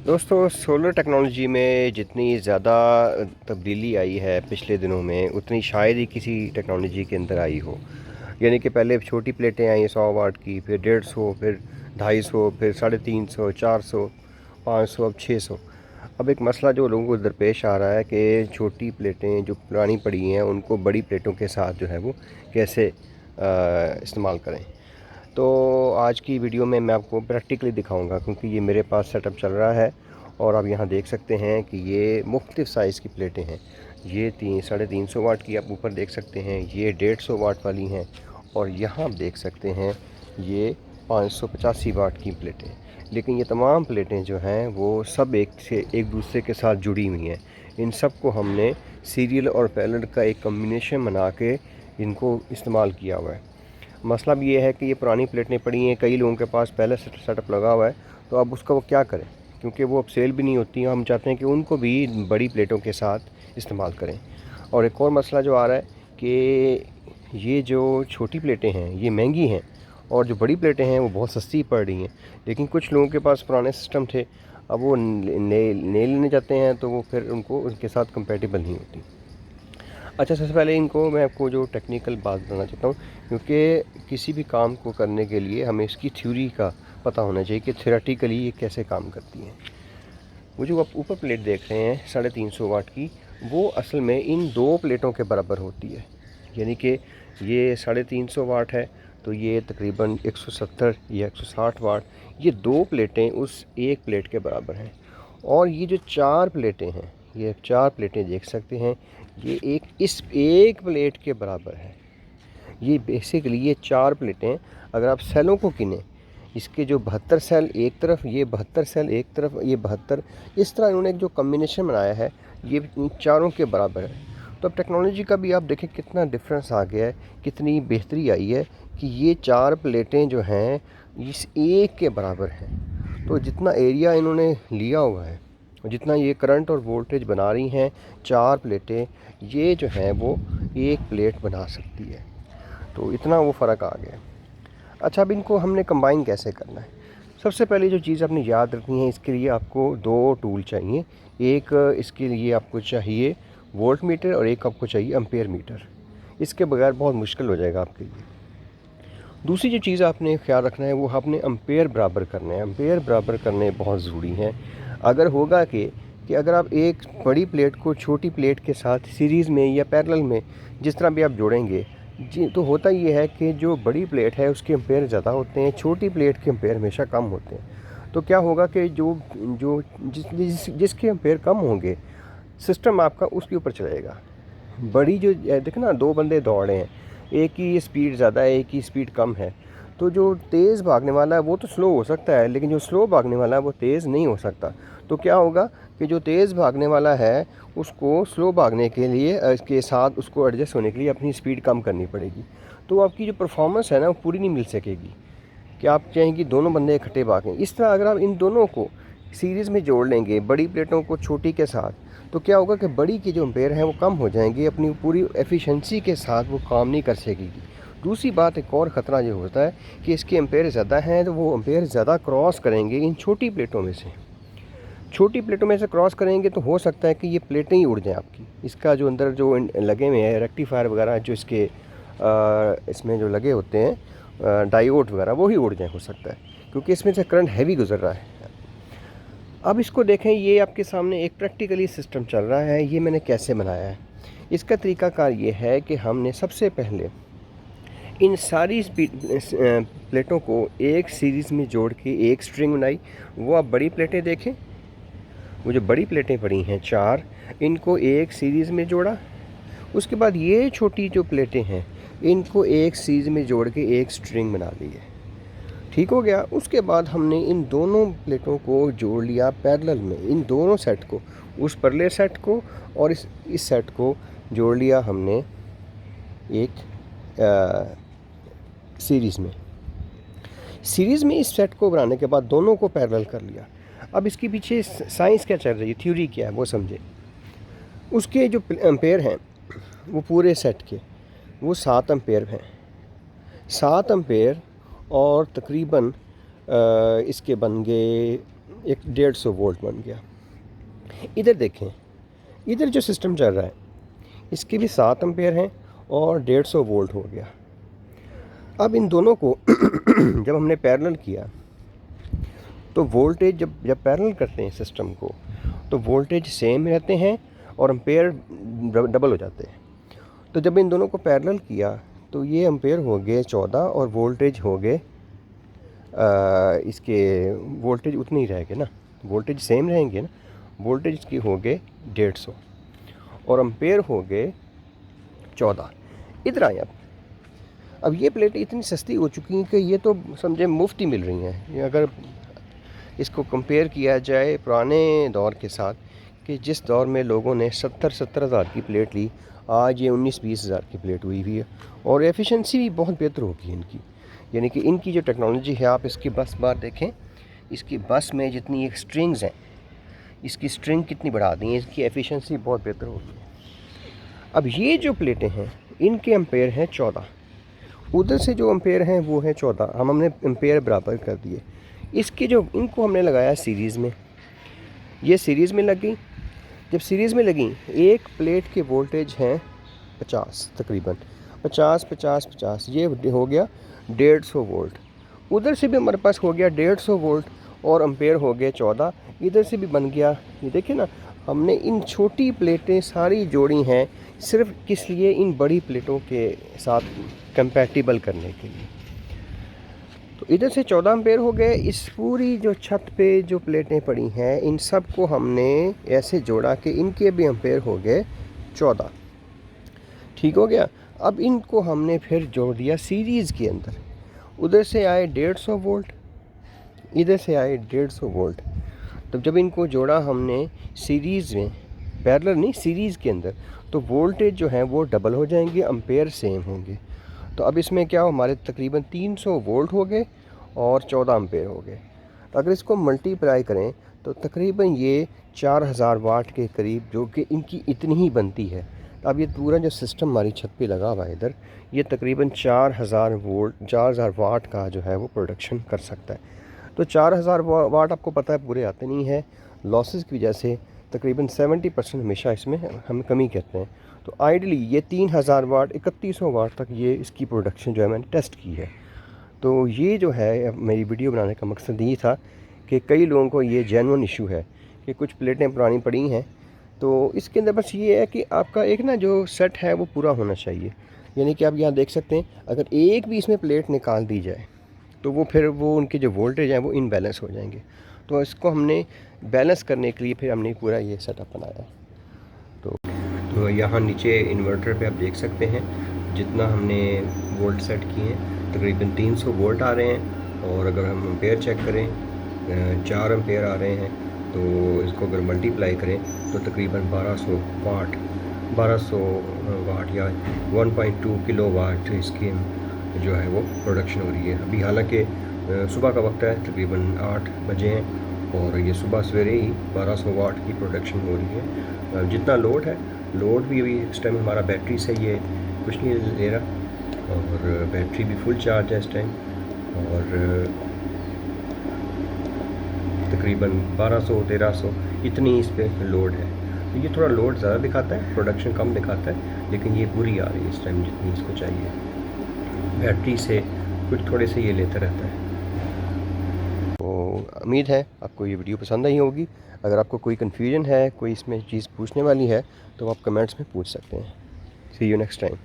दोस्तों, solar technology में जितनी ज़्यादा तब्दीली आई है पिछले दिनों में, उतनी शायद ही किसी टेक्नोलॉजी के अंदर आई हो। यानी कि पहले छोटी प्लेटें आई 100 वाट की, फिर 150, फिर 250, फिर 350, 400, 500, अब 600। अब एक मसला जो लोगों को दरपेश आ रहा है कि छोटी प्लेटें जो पुरानी पड़ी हैं उनको बड़ी प्लेटों के साथ जो है वो कैसे इस्तेमाल करें। तो आज की वीडियो में मैं आपको प्रैक्टिकली दिखाऊंगा, क्योंकि ये मेरे पास सेटअप चल रहा है और आप यहाँ देख सकते हैं कि ये मुख्तलिफ़ साइज़ की प्लेटें हैं। ये 350 वाट की आप ऊपर देख सकते हैं, ये 150 वाट वाली हैं, और यहाँ आप देख सकते हैं ये 585 वाट की प्लेटें। लेकिन ये तमाम प्लेटें जो हैं वो सब एक दूसरे के साथ जुड़ी हुई हैं। इन सब को हमने सीरियल और पैरेलल का एक कम्बिनेशन बना के इनको इस्तेमाल किया हुआ है। मसला भी ये है कि ये पुरानी प्लेटें पड़ी हैं, कई लोगों के पास पहले से सेटअप लगा हुआ है, तो अब उसका वो क्या करें, क्योंकि वो अब सेल भी नहीं होती हैं। हम चाहते हैं कि उनको भी बड़ी प्लेटों के साथ इस्तेमाल करें। और एक और मसला जो आ रहा है कि ये जो छोटी प्लेटें हैं ये महंगी हैं, और जो बड़ी प्लेटें हैं वो बहुत सस्ती पड़ रही हैं। लेकिन कुछ लोगों के पास पुराने सिस्टम थे, अब वो नए लेने जाते हैं तो वो फिर उनको उनके साथ कंपेटिबल नहीं होती। अच्छा, सबसे पहले इनको मैं आपको जो टेक्निकल बात बताना चाहता हूँ, क्योंकि किसी भी काम को करने के लिए हमें इसकी थ्योरी का पता होना चाहिए कि थ्योरेटिकली ये कैसे काम करती हैं। वो जो आप ऊपर प्लेट देख रहे हैं 350 वाट की, वो असल में इन दो प्लेटों के बराबर होती है। यानी कि ये 350 वाट है तो ये तकरीबन 170 या 160 वाट, ये दो प्लेटें उस एक प्लेट के बराबर हैं। और ये जो चार प्लेटें हैं, ये चार प्लेटें देख सकते हैं, ये इस एक प्लेट के बराबर है। ये बेसिकली ये चार प्लेटें अगर आप सेलों को गिनें, इसके जो 72 सेल एक तरफ, ये 72 सेल एक तरफ, ये 72, इस तरह इन्होंने एक जो कम्बिनेशन बनाया है ये इन चारों के बराबर है। तो अब टेक्नोलॉजी का भी आप देखें कितना डिफरेंस आ गया है, कितनी बेहतरी आई है कि ये चार प्लेटें जो हैं इस एक के बराबर हैं। तो जितना एरिया इन्होंने लिया हुआ है, जितना ये करंट और वोल्टेज बना रही हैं चार प्लेटें, ये जो है वो एक प्लेट बना सकती है। तो इतना वो फ़र्क आ गया। अच्छा, अब इनको हमने कंबाइन कैसे करना है। सबसे पहले जो चीज़ आपने याद रखनी है, इसके लिए आपको दो टूल चाहिए। एक इसके लिए आपको चाहिए वोल्ट मीटर और एक आपको चाहिए एम्पेयर मीटर। इसके बगैर बहुत मुश्किल हो जाएगा आपके लिए। दूसरी जो चीज़ आपने ख्याल रखना है वो आपने एम्पेयर बराबर करने हैं। एम्पेयर बराबर करने बहुत ज़रूरी हैं। अगर होगा कि अगर आप एक बड़ी प्लेट को छोटी प्लेट के साथ सीरीज़ में या पैरेलल में जिस तरह भी आप जोड़ेंगे जी, तो होता ये है कि जो बड़ी प्लेट है उसके एम्पेयर ज़्यादा होते हैं, छोटी प्लेट के एम्पेयर हमेशा कम होते हैं। तो क्या होगा कि जो जो जिसके एम्पेयर कम होंगे, सिस्टम आपका उसके ऊपर चलेगा। बड़ी जो देखो ना, दो बंदे दौड़ रहे हैं, एक की स्पीड ज़्यादा है, एक की स्पीड कम है, तो जो तेज़ भागने वाला है वो तो स्लो हो सकता है, लेकिन जो स्लो भागने वाला है वो तेज़ नहीं हो सकता। तो क्या होगा कि जो तेज़ भागने वाला है उसको स्लो भागने के लिए इसके साथ उसको एडजस्ट होने के लिए अपनी स्पीड कम करनी पड़ेगी। तो आपकी जो परफॉर्मेंस है ना वो पूरी नहीं मिल सकेगी कि आप चाहेंगे दोनों बंदे इकट्ठे भागें। इस तरह अगर आप इन दोनों को सीरीज़ में जोड़ लेंगे, बड़ी प्लेटों को छोटी के साथ, तो क्या होगा कि बड़ी की जो एम्पेयर हैं वो कम हो जाएंगे, अपनी पूरी एफिशिएंसी के साथ वो काम नहीं कर सकेगी। दूसरी बात, एक और ख़तरा ये होता है कि इसके एम्पेयर ज़्यादा हैं तो वो एम्पेयर ज़्यादा क्रॉस करेंगे इन छोटी प्लेटों में से। छोटी प्लेटों में से क्रॉस करेंगे तो हो सकता है कि ये प्लेटें ही उड़ जाएँ आपकी। इसका जो अंदर जो लगे हुए हैं रेक्टिफायर वगैरह, जो इसके इसमें जो लगे होते हैं डायोड वगैरह, वो ही उड़ जाए हो सकता है, क्योंकि इसमें से करंट हैवी गुजर रहा है। अब इसको देखें, ये आपके सामने एक प्रैक्टिकली सिस्टम चल रहा है। ये मैंने कैसे बनाया है, इसका तरीकाकार ये है कि हमने सबसे पहले इन सारी प्लेटों को एक सीरीज़ में जोड़ के एक स्ट्रिंग बनाई। वो आप बड़ी प्लेटें देखें, वो जो बड़ी प्लेटें पड़ी हैं चार, इनको एक सीरीज़ में जोड़ा। उसके बाद ये छोटी जो प्लेटें हैं इनको एक सीरीज़ में जोड़ के एक स्ट्रिंग बना ली है। ठीक हो गया। उसके बाद हमने इन दोनों प्लेटों को जोड़ लिया पैरेलल में, इन दोनों सेट को, उस परले सेट को और इस सेट को जोड़ लिया हमने एक सीरीज़ में। सीरीज़ में इस सेट को बनाने के बाद दोनों को पैरेलल कर लिया। अब इसके पीछे साइंस क्या चल रही है, थ्योरी क्या है, वो समझे। उसके जो एम्पेयर हैं वो पूरे सेट के वो 7 एम्पेयर हैं। 7 एम्पेयर और तकरीबन इसके बन गए एक 150 वोल्ट बन गया। इधर देखें, इधर जो सिस्टम चल रहा है इसके भी 7 एम्पेयर हैं और 150 वोल्ट हो गया। अब इन दोनों को जब हमने पैरेलल किया तो वोल्टेज जब पैरेलल करते हैं सिस्टम को तो वोल्टेज सेम रहते हैं और एम्पेयर डबल हो जाते हैं। तो जब इन दोनों को पैरेलल किया तो ये एम्पेयर हो गए 14 और वोल्टेज हो गए इसके वोल्टेज उतने ही रहेंगे ना, वोल्टेज सेम रहेंगे ना। वोल्टेज इसकी हो गए 150 और एम्पेयर हो गए 14। इधर आए अब ये प्लेटें इतनी सस्ती हो चुकी हैं कि ये तो समझे मुफ्त ही मिल रही हैं। अगर इसको कंपेयर किया जाए पुराने दौर के साथ कि जिस दौर में लोगों ने 70-70 हज़ार की प्लेट ली, आज ये 19-20 हज़ार की प्लेट हुई है और एफिशिएंसी भी बहुत बेहतर होगी इनकी। यानी कि इनकी जो टेक्नोलॉजी है, आप इसकी बस बार देखें, इसकी बस में जितनी एक स्ट्रिंग्स हैं, इसकी स्ट्रिंग कितनी बढ़ा दी है, इसकी एफिशिएंसी बहुत बेहतर होगी। अब ये जो प्लेटें हैं इनके एम्पेयर हैं 14, उधर से जो एम्पेयर हैं वो है 14, हमने एम्पेयर बराबर कर दिए। इसकी जो इनको हमने लगाया सीरीज़ में, ये सीरीज़ में लग गई। जब सीरीज़ में लगी, एक प्लेट के वोल्टेज हैं 50 तकरीबन 50, ये हो गया 150 वोल्ट। उधर से भी हमारे पास हो गया 150 वोल्ट और एम्पेयर हो गए 14। इधर से भी बन गया। ये देखिए ना, हमने इन छोटी प्लेटें सारी जोड़ी हैं सिर्फ किस लिए, इन बड़ी प्लेटों के साथ कंपैटिबल करने के लिए। तो इधर से 14 एम्पेयर हो गए। इस पूरी जो छत पे जो प्लेटें पड़ी हैं इन सब को हमने ऐसे जोड़ा कि इनके भी एम्पेयर हो गए 14। ठीक हो गया। अब इनको हमने फिर जोड़ दिया सीरीज़ के अंदर। उधर से आए 150 वोल्ट, इधर से आए 150 वोल्ट। तो जब इनको जोड़ा हमने सीरीज़ में, पैरेलल नहीं सीरीज़ के अंदर, तो वोल्टेज जो है वो डबल हो जाएंगे, एम्पेयर सेम होंगे। तो अब इसमें क्या हो, हमारे तकरीबन 300 वोल्ट हो गए और 14 एम्पेयर हो गए। तो अगर इसको मल्टीप्लाई करें तो तकरीबन ये 4000 वाट के करीब, जो कि इनकी इतनी ही बनती है। तो अब ये पूरा जो सिस्टम हमारी छत पे लगा हुआ है इधर, ये तकरीबन 4000 वाट का जो है वो प्रोडक्शन कर सकता है। तो 4000 वाट आपको पता है पूरे आते नहीं है, लॉसेस की वजह से तकरीबन 70% हमेशा इसमें हम कमी करते हैं। तो आइडली ये 3000 वाट 3100 वाट तक ये इसकी प्रोडक्शन जो है मैंने टेस्ट की है। तो ये जो है मेरी वीडियो बनाने का मकसद ये था कि कई लोगों को ये जेन्युइन इशू है कि कुछ प्लेटें पुरानी पड़ी हैं। तो इसके अंदर बस ये है कि आपका एक ना जो सेट है वो पूरा होना चाहिए। यानी कि आप यहाँ देख सकते हैं, अगर एक भी इसमें प्लेट निकाल दी जाए तो वो फिर वो उनके जो वोल्टेज हैं वो इनबैलेंस हो जाएंगे। तो इसको हमने बैलेंस करने के लिए फिर हमने पूरा ये सेटअप बनाया है। तो यहाँ नीचे इन्वर्टर पे आप देख सकते हैं जितना हमने वोल्ट सेट किए हैं, तकरीबन 300 वोल्ट आ रहे हैं। और अगर हम एम्पेयर चेक करें, 4 एम्पेयर आ रहे हैं। तो इसको अगर मल्टीप्लाई करें तो तकरीबन 1200 वाट या 1.2 किलो वाट इसकी जो है वो प्रोडक्शन हो रही है। अभी हालांकि सुबह का वक्त है, तकरीबन 8 बजे हैं और ये सुबह सवेरे ही 1200 वाट की प्रोडक्शन हो रही है। जितना लोड है, लोड भी अभी इस टाइम हमारा बैटरी से ये कुछ नहीं ले रहा और बैटरी भी फुल चार्ज है इस टाइम। और तकरीबन 1200-1300 इतनी इस पे लोड है। तो ये थोड़ा लोड ज़्यादा दिखाता है, प्रोडक्शन कम दिखाता है, लेकिन ये पूरी आ रही है इस टाइम जितनी इसको चाहिए। बैटरी से कुछ थोड़े से ये लेता रहता है। तो उम्मीद है आपको ये वीडियो पसंद आई होगी। अगर आपको कोई कन्फ्यूजन है, कोई इसमें चीज़ पूछने वाली है तो आप कमेंट्स में पूछ सकते हैं। सी यू नेक्स्ट टाइम।